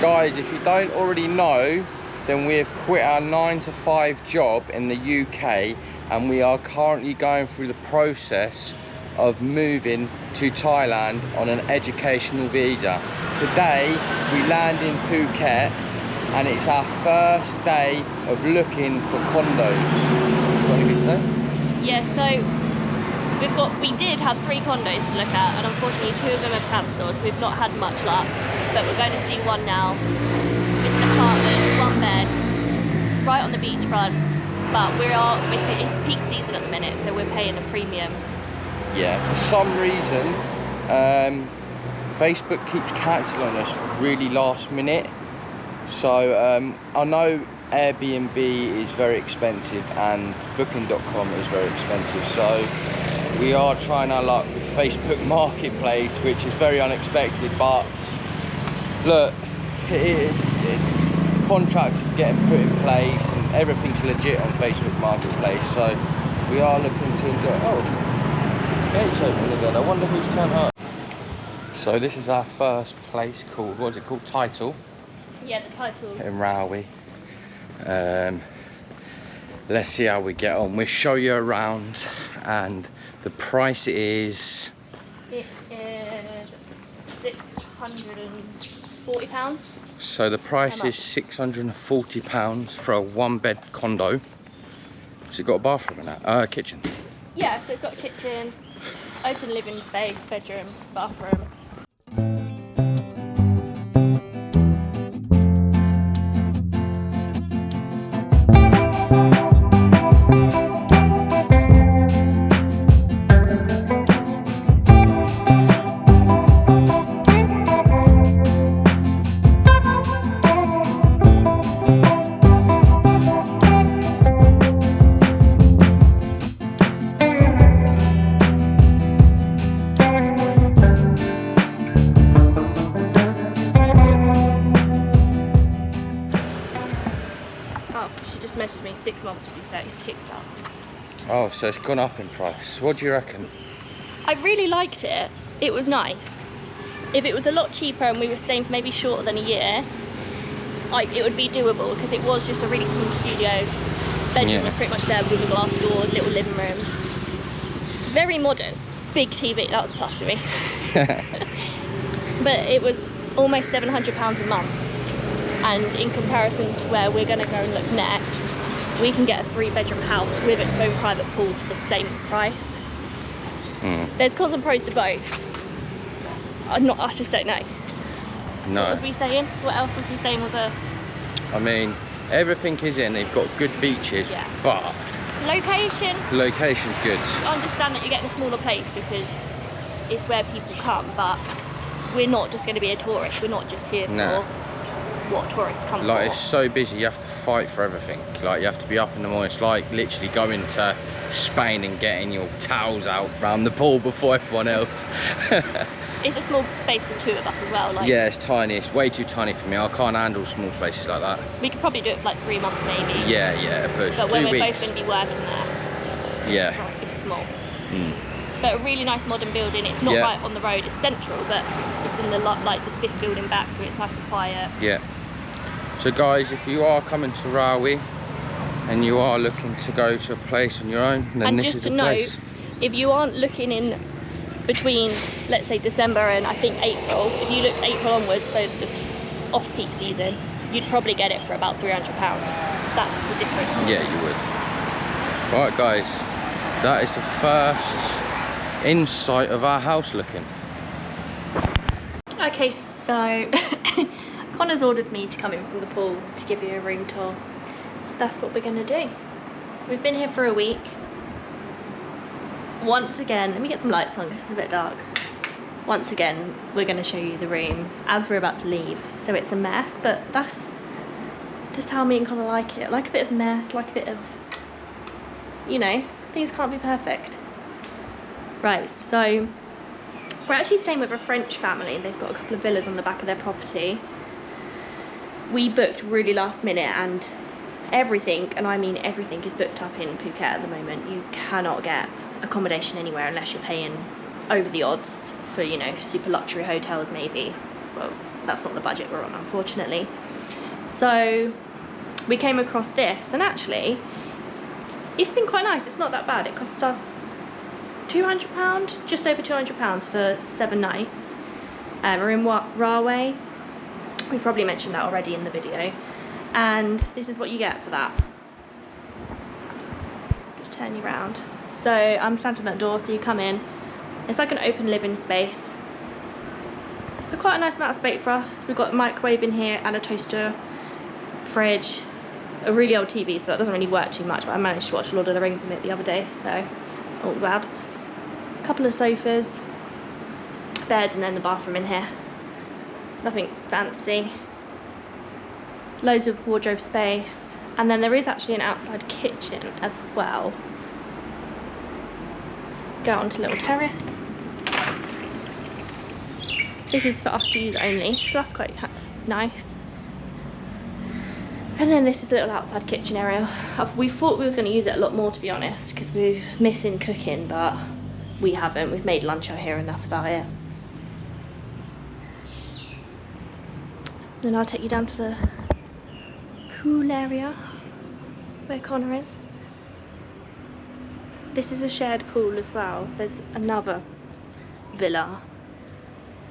Guys, if you don't already know, then we have quit our 9-to-5 job in the UK and we are currently going through the process of moving to Thailand on an educational visa. Today we land in Phuket and it's our first day of looking for condos. What did you say? Yeah, so we did have 3 condos to look at, and unfortunately 2 of them have cancelled, so we've not had much luck. But we're going to see one now. It's an apartment, 1 bed, right on the beachfront. But it's peak season at the minute, so we're paying a premium. Yeah, for some reason, Facebook keeps cancelling us really last minute. So I know Airbnb is very expensive and booking.com is very expensive. So we are trying our luck with Facebook Marketplace, which is very unexpected. But look, contracts are getting put in place and everything's legit on Facebook Marketplace. So we are looking to enjoy. Oh, gate's open again. I wonder who's turned up. So this is our first place called, what is it called? Title. Yeah, the Title. In Rawai. Let's see how we get on. We'll show you around, and the price is... It is £640. So the price is £640 for a 1-bed condo. Has it got a bathroom in that? Kitchen. Yeah, so it's got a kitchen, open living space, bedroom, bathroom. Messaged me 6 months would be 36,000. Oh, so it's gone up in price. What do you reckon? I really liked it. It was nice. If it was a lot cheaper and we were staying for maybe shorter than a year, it would be doable, because it was just a really small studio. Bedroom was pretty much there with a glass door, little living room. Very modern. Big TV, that was a plus for me. But it was almost £700 a month. And in comparison to where we're going to go and look next, we can get a 3-bedroom house with its own private pool for the same price. There's cons and pros to both. I just don't know. No. What was we saying? What else was we saying was a... I mean, everything is in. They've got good beaches, yeah. But... Location's good. I understand that you're getting a smaller place because it's where people come, but we're not just going to be a tourist. We're not just here for... what tourists come for. It's so busy, you have to fight for everything. Like, you have to be up in the morning. It's like literally going to Spain and getting your towels out round the pool before everyone else. It's a small space for 2 of us as well. Yeah, it's tiny. It's way too tiny for me. I can't handle small spaces like that. We could probably do it for like 3 months maybe. Yeah, but when we're both going to be working there, it's small. But a really nice modern building. It's not right on the road. It's central, but it's in the 5th building back, so it's nice and quiet. Yeah. So guys, if you are coming to Rawai and you are looking to go to a place on your own, then this is the place. And just to note, if you aren't looking in between, let's say December and I think April, if you looked April onwards, so the off-peak season, you'd probably get it for about £300. That's the difference. Yeah, you would. Right guys, that is the first insight of our house looking. Okay, so Connor's ordered me to come in from the pool to give you a room tour, so that's what we're going to do. We've been here for a week. Once again, let me get some lights on because it's a bit dark. Once again, we're going to show you the room as we're about to leave. So it's a mess, but that's just how me and Connor like it. Like a bit of mess, like a bit of, you know, things can't be perfect. Right, so we're actually staying with a French family. They've got a couple of villas on the back of their property. We booked really last minute and everything, and I mean everything, is booked up in Phuket at the moment. You cannot get accommodation anywhere unless you're paying over the odds for, you know, super luxury hotels maybe. Well, that's not the budget we're on, unfortunately. So we came across this, and actually it's been quite nice. It's not that bad. It cost us £200, just over £200 for 7 nights. We're in Rawai. We probably mentioned that already in the video, and this is what you get for that. Just turn you around. So I'm standing at the door, so you come in. It's like an open living space. So quite a nice amount of space for us. We've got a microwave in here and a toaster, fridge, a really old TV, so that doesn't really work too much, but I managed to watch Lord of the Rings with it the other day, so it's not bad. A couple of sofas, bed, and then the bathroom in here. Nothing's fancy. Loads of wardrobe space, and then there is actually an outside kitchen as well. Go onto a little terrace. This is for us to use only, so that's quite nice. And then this is a little outside kitchen area. We thought we was going to use it a lot more, to be honest, because we're missing cooking, but we haven't. We've made lunch out here and that's about it. Then I'll take you down to the pool area where Connor is. This is a shared pool as well. There's another villa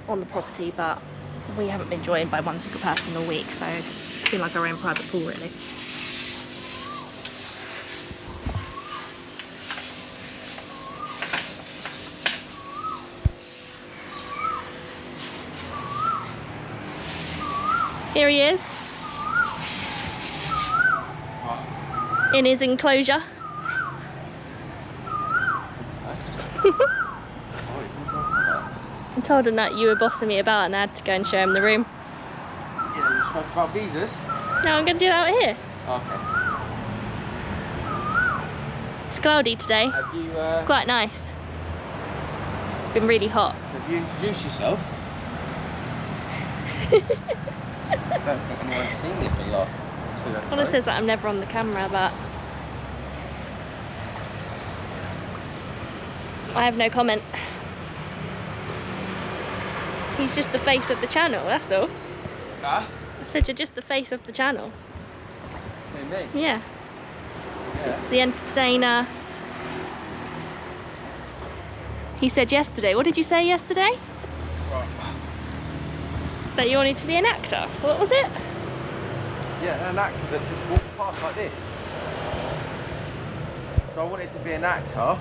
on the property, but we haven't been joined by one single person all week, so it's been like our own private pool really. Here he is, in his enclosure. I told him that you were bossing me about and I had to go and show him the room. Yeah, you spoke about visas? No, I'm going to do that out here. Okay. It's cloudy today. Have you, it's quite nice. It's been really hot. Have you introduced yourself? I don't think anyone's seen you for the last 2 episodes. Connor says that I'm never on the camera, but I have no comment. He's just the face of the channel, that's all. Huh? I said you're just the face of the channel. Who, me? Yeah. Yeah. The entertainer. He said yesterday, what did you say yesterday? Right. That you wanted to be an actor. What was it? Yeah, an actor that just walked past like this. So I wanted to be an actor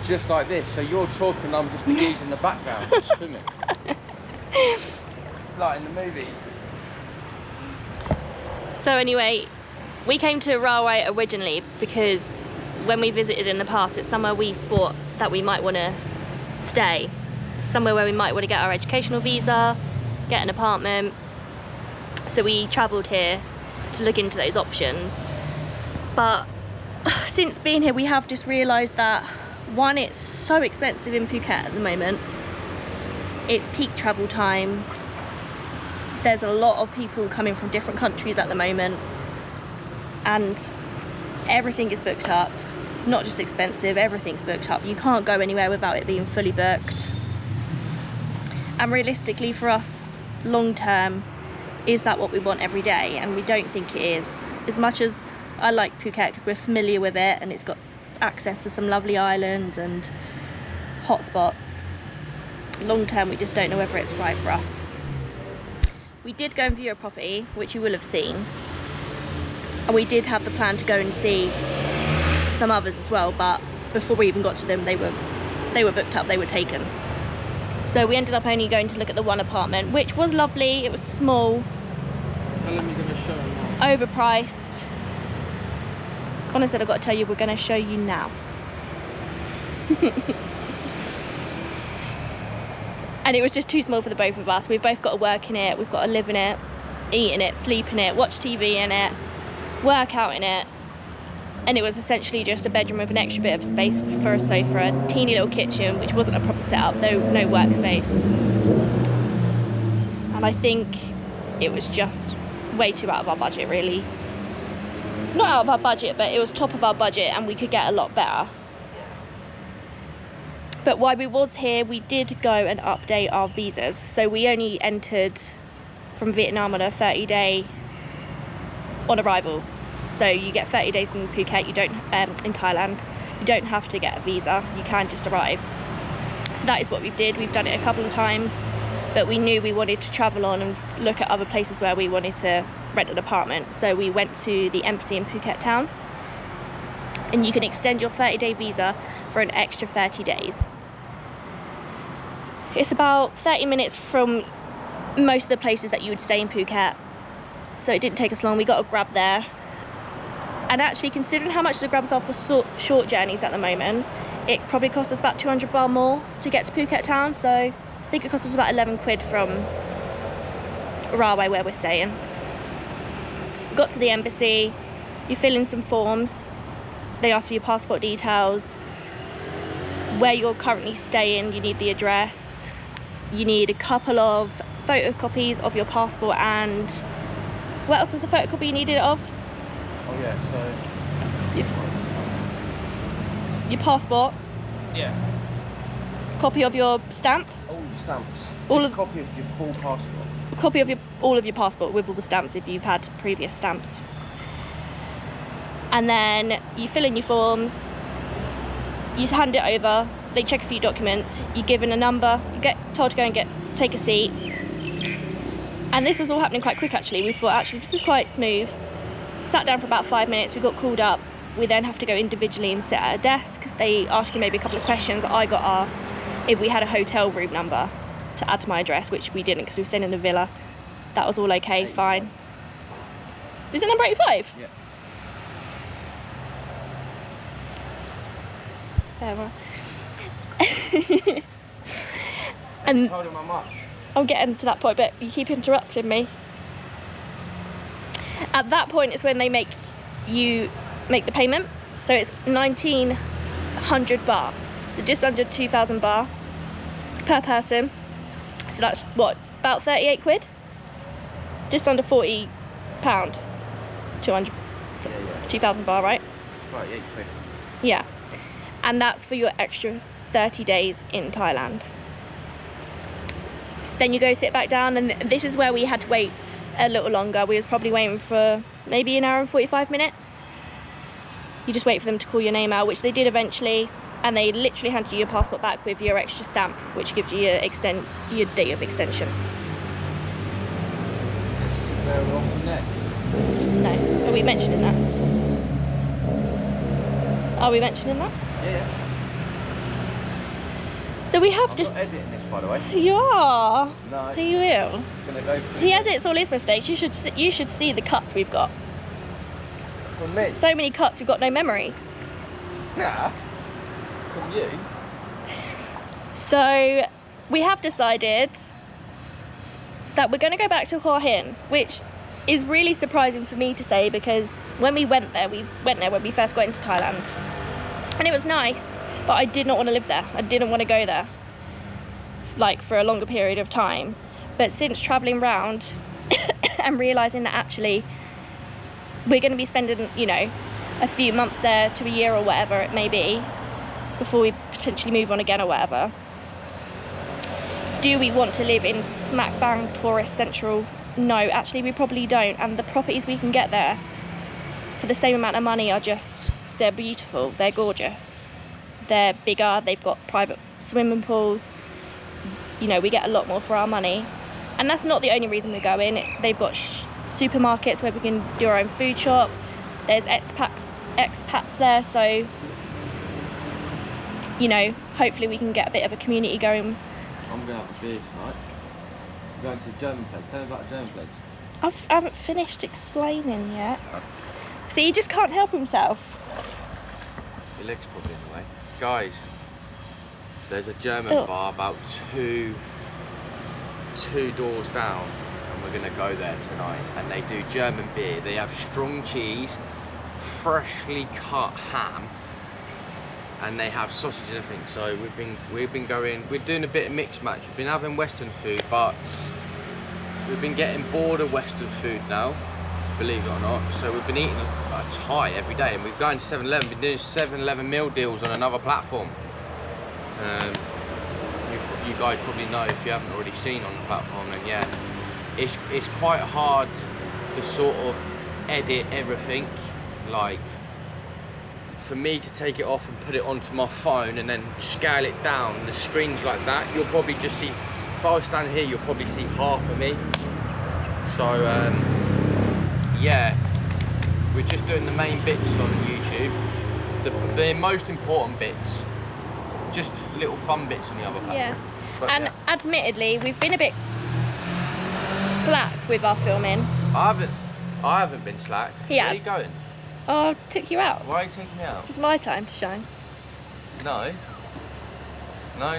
just like this. So you're talking, I'm just using the background, just swimming. Like in the movies. So anyway, we came to Rawai originally because when we visited in the past, it's somewhere we thought that we might want to stay. Somewhere where we might want to get our educational visa, get an apartment. So we travelled here to look into those options. But since being here, we have just realised that, one, it's so expensive in Phuket at the moment. It's peak travel time. There's a lot of people coming from different countries at the moment, and everything is booked up. It's not just expensive, everything's booked up. You can't go anywhere without it being fully booked. And realistically for us, long term, is that what we want every day? And we don't think it is. As much as I like Phuket because we're familiar with it and it's got access to some lovely islands and hotspots, long term we just don't know whether it's right for us. We did go and view a property, which you will have seen, and we did have the plan to go and see some others as well, but before we even got to them, they were booked up, they were taken. So we ended up only going to look at the one apartment, which was lovely. It was small. Tell them you're going to show them now. Overpriced. Connor said, I've got to tell you, we're going to show you now. And it was just too small for the both of us. We've both got to work in it, we've got to live in it, eat in it, sleep in it, watch TV in it, work out in it. And it was essentially just a bedroom with an extra bit of space for a sofa, a teeny little kitchen, which wasn't a proper setup, no workspace. And I think it was just way too out of our budget, really. Not out of our budget, but it was top of our budget and we could get a lot better. But while we was here, we did go and update our visas. So we only entered from Vietnam on a 30-day on arrival. So you get 30 days in Phuket, you don't, in Thailand, you don't have to get a visa, you can just arrive. So that is what we did. We've done it a couple of times, but we knew we wanted to travel on and look at other places where we wanted to rent an apartment. So we went to the embassy in Phuket town, and you can extend your 30-day visa for an extra 30 days. It's about 30 minutes from most of the places that you would stay in Phuket, so it didn't take us long. We got a Grab there, and actually, considering how much the Grabs are for short journeys at the moment, it probably cost us about 200 baht more to get to Phuket town. So I think it cost us about 11 quid from Rawai, where we're staying. Got to the embassy, you fill in some forms, they ask for your passport details, where you're currently staying, you need the address, you need a couple of photocopies of your passport, and what else was the photocopy you needed it of? Oh yeah, so your passport. Yeah. Copy of your stamp. All your stamps. All Just of- a copy of your full passport. A copy of all of your passport with all the stamps if you've had previous stamps. And then you fill in your forms. You hand it over. They check a few documents. You're given a number. You get told to go and take a seat. And this was all happening quite quick actually. We thought actually this is quite smooth. Sat down for about 5 minutes. We got called up. We then have to go individually and sit at a desk. They ask you maybe a couple of questions. I got asked if we had a hotel room number to add to my address, which we didn't because we were staying in a villa. That was all okay, 85. fine. Is it number 85? Yeah. There we are. And Told him how much? I'm getting to that point, but you keep interrupting me. At that point is when they make you make the payment. So it's 1,900 baht, so just under 2,000 baht per person. So that's what, about 38 quid? Just under 40 pound. 200, Yeah. 2,000 baht, right? 38 quid. Yeah. And that's for your extra 30 days in Thailand. Then you go sit back down, and this is where we had to wait a little longer. We was probably waiting for maybe an hour and 45 minutes. You just wait for them to call your name out, which they did eventually, and they literally hand you your passport back with your extra stamp, which gives you your date of extension. Where we're off to next? No, are we mentioning that? Are we mentioning that? Yeah. So we have I'm to. not editing this, by the way. You are. No. You will. Gonna go through. He edits all his mistakes. You should see the cuts we've got. From me. So many cuts, we've got no memory. Nah. From you. So we have decided that we're going to go back to Hua Hin, which is really surprising for me to say, because when we went there when we first got into Thailand, and it was nice, but I did not want to live there. I didn't want to go there like for a longer period of time. But since traveling around and realizing that actually we're going to be spending, you know, a few months there to a year or whatever it may be before we potentially move on again or whatever, do we want to live in smack bang tourist central? No, actually we probably don't. And the properties we can get there for the same amount of money are just, they're beautiful, they're gorgeous, they're bigger, they've got private swimming pools, you know, we get a lot more for our money. And that's not the only reason we're going. They've got supermarkets where we can do our own food shop. There's expats there, so you know, hopefully we can get a bit of a community going. I'm gonna have a beer tonight. I'm going to a German place. Tell me about a German place. I haven't finished explaining yet. See, he just can't help himself. Your leg's probably in the way. Guys, there's a German bar about two doors down, and we're gonna go there tonight. And they do German beer. They have strong cheese, freshly cut ham, and they have sausage and everything. So we've been going. We're doing a bit of mixed match. We've been having Western food, but we've been getting bored of Western food now, believe it or not. So we've been eating Thai every day, and we've gone to 7-Eleven. Been doing 7-Eleven meal deals on another platform. You guys probably know, if you haven't already seen on the platform, then yeah, it's quite hard to sort of edit everything. Like, for me to take it off and put it onto my phone and then scale it down, the screen's like that, you'll probably just see, if I was standing here, you'll probably see half of me. So yeah, we're just doing the main bits on YouTube, the most important bits, just little fun bits on the other platform. Yeah. But, and admittedly, we've been a bit slack with our filming. I haven't been slack. He Where has. are you going? Oh, I took you out. Why are you taking me out? It's my time to shine. No. No.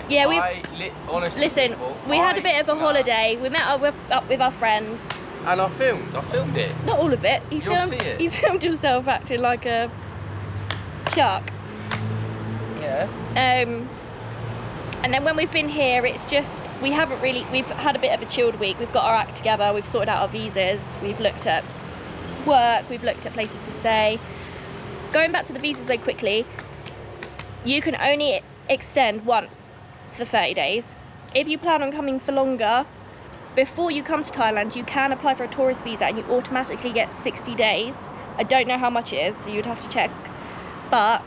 Yeah, we. Honestly, Listen, people, we had a bit of a no. holiday. We met up with our friends. And I filmed it. Not all of it. You'll see it. You filmed yourself acting like a chuck. Yeah. And then when we've been here, it's just we've had a bit of a chilled week. We've got our act together. We've sorted out our visas. We've looked at work. We've looked at places to stay. Going back to the visas though quickly, you can only extend once for 30 days. If you plan on coming for longer, before you come to Thailand, you can apply for a tourist visa and you automatically get 60 days. I don't know how much it is, so you'd have to check. But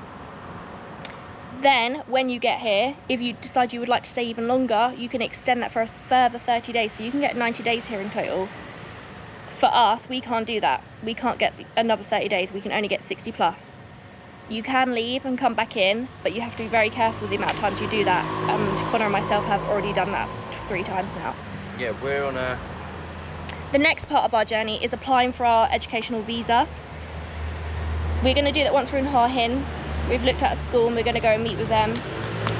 then when you get here, if you decide you would like to stay even longer, you can extend that for a further 30 days. So you can get 90 days here in total. For us, we can't do that. We can't get another 30 days. We can only get 60 plus. You can leave and come back in, but you have to be very careful with the amount of times you do that. And Connor and myself have already done that 3 times now. Yeah, we're on a... The next part of our journey is applying for our educational visa. We're going to do that once we're in Hua Hin. We've looked at a school and we're going to go and meet with them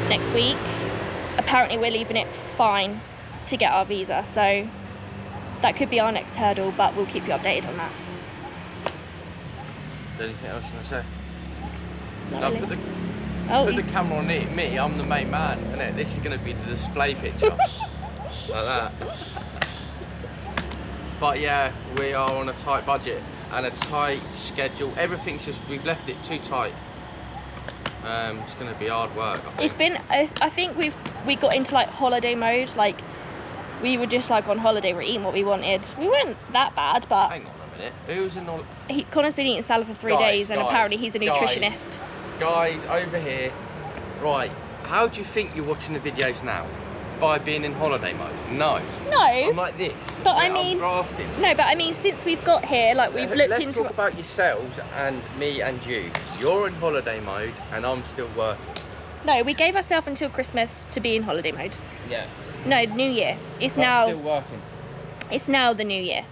next week. Apparently we're leaving it fine to get our visa, so that could be our next hurdle, but we'll keep you updated on that. Is there anything else you want to say? Not No, really. put the camera on me, I'm the main man, innit? This is going to be the display picture. Like that. But yeah, we are on a tight budget and a tight schedule. Everything's just, we've left it too tight. It's going to be hard work, I think. It's been, I think we got into like holiday mode, like we were just like on holiday, we're eating what we wanted. We weren't that bad, but Hang on a minute, who's in all... Connor's been eating salad for 3 days and apparently he's a nutritionist. Guys, over here, right, how do you think you're watching the videos now? By being in holiday mode? No. No. I'm like this. But I I'm mean, grafting. no, but I mean, since we've got here, like we've looked Let's into. talk about yourselves and me and you. You're in holiday mode and I'm still working. No, we gave ourselves until Christmas to be in holiday mode. Yeah. No, New Year. It's But now. still working. It's now the New Year.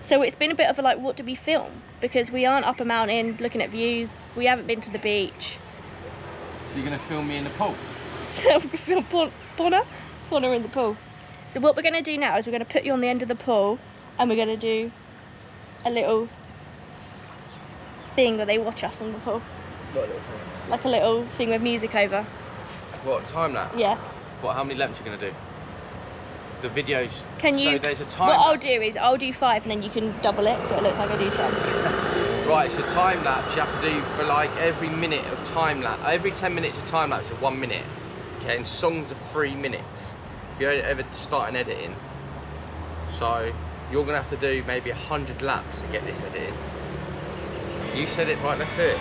So it's been a bit of a like, what do we film? Because we aren't up a mountain looking at views. We haven't been to the beach. So you're gonna film me in the pool? So we film Bonner in the pool. So what we're going to do now is we're going to put you on the end of the pool and we're going to do a little thing where they watch us in the pool. What little thing? Like a little thing with music over. What, time lapse? Yeah. What, how many laps are you gonna do? The videos. Can you? So there's a time What lapse. I'll do is I'll do 5 and then you can double it so it looks like I do 10. Right, so time lapse you have to do for like every minute of time lapse. Every 10 minutes of time lapse is 1 minute. Okay, and songs are 3 minutes. If you ever start an editing. So you're gonna have to do maybe 100 laps to get this edited. You said it, right, let's do it.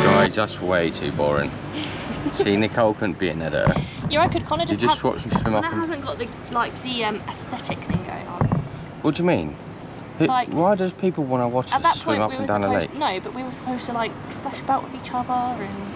Guys, that's way too boring. See, Nicole couldn't be an editor. Yeah, I could kind of You just just watch me swim up Connor and... hasn't got the aesthetic thing going on. What do you mean? Like- Why does people want to watch At that us swim point up we and were down a supposed lake? no, but we were supposed to like splash about with each other and